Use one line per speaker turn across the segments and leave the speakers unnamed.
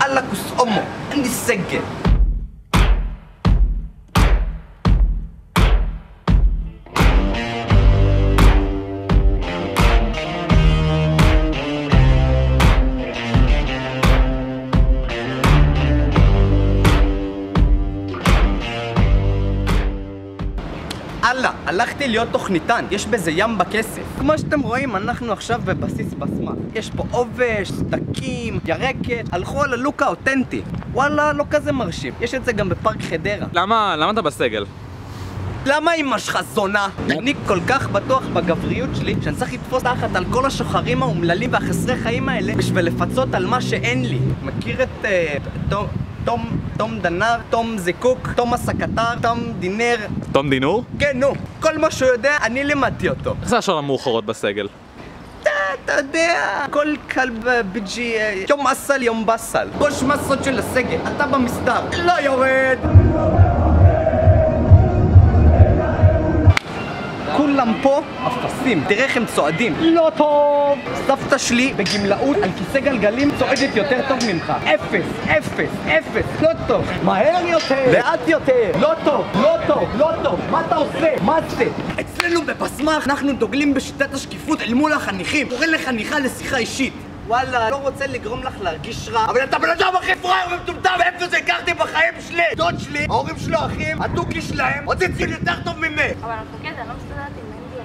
אללה כוס אומו, אני סגל. אללה, הלכתי להיות תוכניתן, יש בזה ים בכסף. כמו שאתם רואים, אנחנו עכשיו בבסיס בסמך. יש פה עובש, סדקים, ירקת, הלכו על הלוק האותנטי. וואלה, לא כזה מרשים. יש את זה גם בפארק חדרה.
למה אתה בסגל?
למה אמא שלך זונה? אני כל כך בטוח בגבריות שלי שאני צריך לתפוס תחת על כל השוחרים האומללים והחסרי חיים האלה בשביל לפצות על מה שאין לי. מכיר את תום דנר, תום זיקוק, תומאס הקטר, תום דינר.
תום דינור?
כן, נו. כל מה שהוא יודע, אני לימדתי אותו.
איך זה השעות המאוחרות בסגל?
אתה יודע, כל כלב ביג'י, יום אסל, יום בסל. ראש מסות של הסגל, אתה במסדר. לא יורד! כולם פה אפסים, תראה איך הם צועדים. לא טוב! סבתא שלי בגמלאות על כיסא גלגלים צועדת יותר טוב ממך. אפס, אפס, אפס, לא טוב. מהר יותר, לאט יותר. לא טוב, לא טוב, לא טוב. מה אתה עושה? מה זה? אצלנו בפסמך אנחנו דוגלים בשיטת השקיפות אל מול החניכים. קורא לחניכה לשיחה אישית. וואלה, לא רוצה לגרום לך להרגיש רע, אבל אתה בן אדם הכי פראייר ומטומטם, ואיפה זה הכרתי בחיים שלי? דוד שלי, ההורים שלו אחים, הדוקי שלהם, עוד ציון יותר טוב ממך.
אבל המפקד, אני לא מסתדרת עם אנגולה.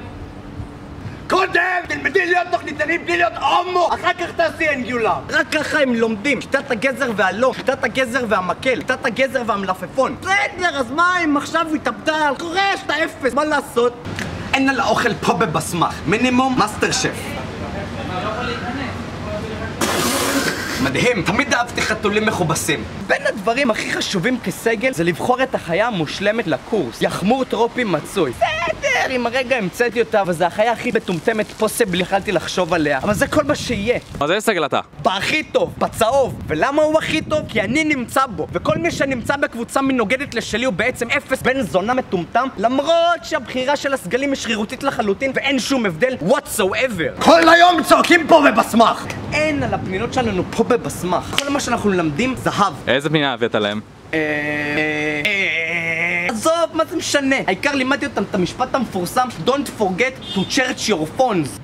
קודם, תלמדי להיות תוכניתנים בלי להיות הומו, אחר כך תעשי אנגולה. רק ככה הם לומדים, שיטת הגזר והלא, שיטת הגזר והמקל, שיטת הגזר והמלפפון. בסדר, אז מה אם עכשיו הוא התאבדה על קורש, אתה אפס, מה לעשות? אין על האוכל פה בבסמך, מינימום מאסטר שף. מדהים, תמיד אהבתי חתולים מכובסים. בין הדברים הכי חשובים כסגל זה לבחור את החיה המושלמת לקורס. יחמור טרופי מצוי. בסדר, אם הרגע המצאתי אותה, אבל זה החיה הכי מטומטמת פוסבלי, יכלתי לחשוב עליה. אבל זה כל מה שיהיה.
אז איזה סגל אתה?
בהכי טוב, בצהוב. ולמה הוא הכי טוב? כי אני נמצא בו. וכל מי שנמצא בקבוצה מנוגדת לשלי הוא בעצם אפס בן זונה מטומטם, למרות שהבחירה של הסגלים היא שרירותית לחלוטין ואין שום הבדל whatsoever. כל היום צועקים פה בבסמך. אין על הפנינות שלנו פה בבסמך. כל מה שאנחנו למדים זהב.
איזה פנינה הבאת להם?
עזוב, מה זה משנה? העיקר לימדתי אותם את המשפט המפורסם Don't forget to charge your phones.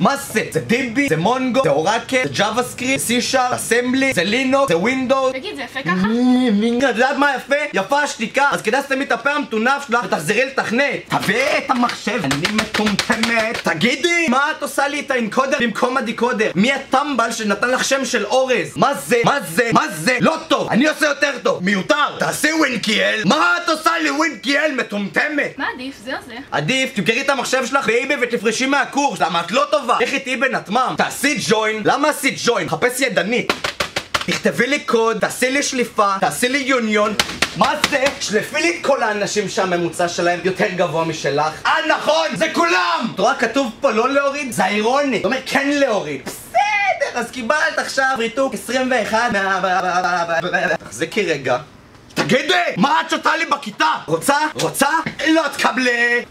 מה זה? זה דיבי, זה מונגו, זה אורקל, זה ג'אווה סקריפט, זה C-Sharp, אסמבלי, זה לינוקס, זה ווינדוס.
תגיד, זה יפה ככה?
את יודעת מה יפה? יפה השתיקה. אז כדאי שתמי את הפה המטונף שלך ותחזרי לתכנת. תביא את המחשב, אני מטומטמת. תגידי, מה את עושה לי את האנקודר במקום הדיקודר? מי הטמבל שנתן לך שם של אורז? מה זה? מה זה? מה זה? לא טוב, אני עושה יותר טוב. מיותר. תעשי ווינקיאל. מה את עושה לי ווינקיאל מטומטמת?
מה עדיף? זה או זה?
עדיף, תמכרי את המחשב שלך באיבי ותפרשי מהקורס. למה את לא טובה? איך איתי בנתמם? תעשי ג'וין. למה עשית ג'וין? חפש ידנית. תכתבי לי קוד, תעשי לי שליפה, תעשי לי יוניון. מה זה? שלפי לי את כל האנשים שהממוצע שלהם יותר גבוה משלך. נכון, זה כולם! את רואה כתוב פה לא להוריד? זה אירוני. זאת אומרת כן להוריד. בסדר, אז קיבלת עכשיו ריתוק 21 תחזיקי רגע. תגידי, מה את שותה לי בכיתה? רוצה? רוצה? לא תקבלי.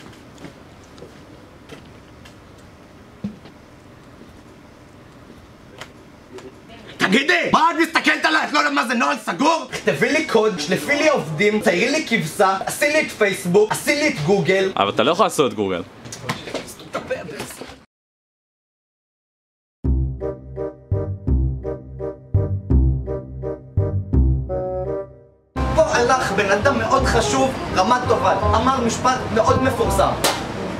תגידי, מה את מסתכלת עליי? את לא יודעת מה זה נוהל סגור? תכתבי לי קוד, שלפי לי עובדים, ציירי לי כבשה, עשי לי את פייסבוק, עשי לי את גוגל.
אבל אתה לא יכול לעשות את גוגל.
פה הלך בן אדם מאוד חשוב, רמת טובל, אמר משפט מאוד מפורסם.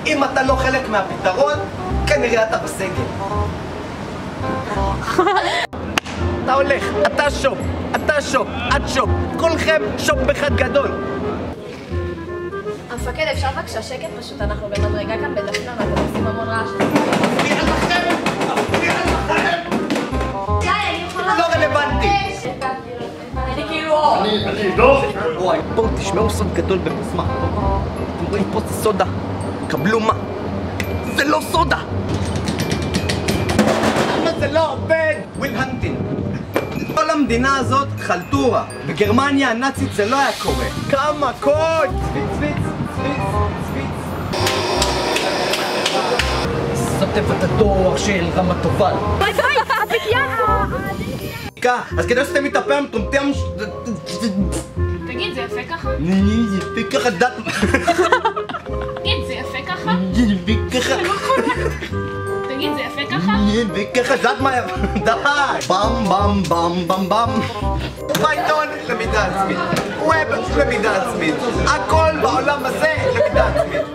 אם אתה לא חלק מהפתרון, כנראה אתה בסגל. אתה הולך, אתה שופ, אתה שופ, את שופ, כולכם שופ אחד גדול.
המפקד, אפשר בבקשה שקט פשוט, אנחנו במדרגה כאן בדפנה ואתם עושים המון רעש.
מפריע לכם! מפריע לכם!
די, אני יכולה...
לא רלוונטי!
אני כאילו...
אני לא! וואי, בואו תשמעו סוד גדול בפסמה. אתם רואים פה זה סודה. קבלו מה? זה לא סודה! למה זה לא עובד? וויל הנטינג. כל המדינה הזאת חלטורה. בגרמניה הנאצית זה לא היה קורה. כמה קוד! צוויץ, צוויץ, צוויץ, צוויץ. זאת תיבת הדואר של רמת טובל.
ביי ביי, אבית יפו!
אז כדי שאתם מתאפה המטומטם...
תגיד, זה יפה ככה?
זה יפה ככה דת...
תגיד, זה יפה ככה?
זה יפה ככה...
תגיד, זה יפה ככה?
וככה דת מה... די! במ במ במ במ במ פייתון למידה עצמית, ווב למידה עצמית, הכל בעולם הזה למידה עצמית.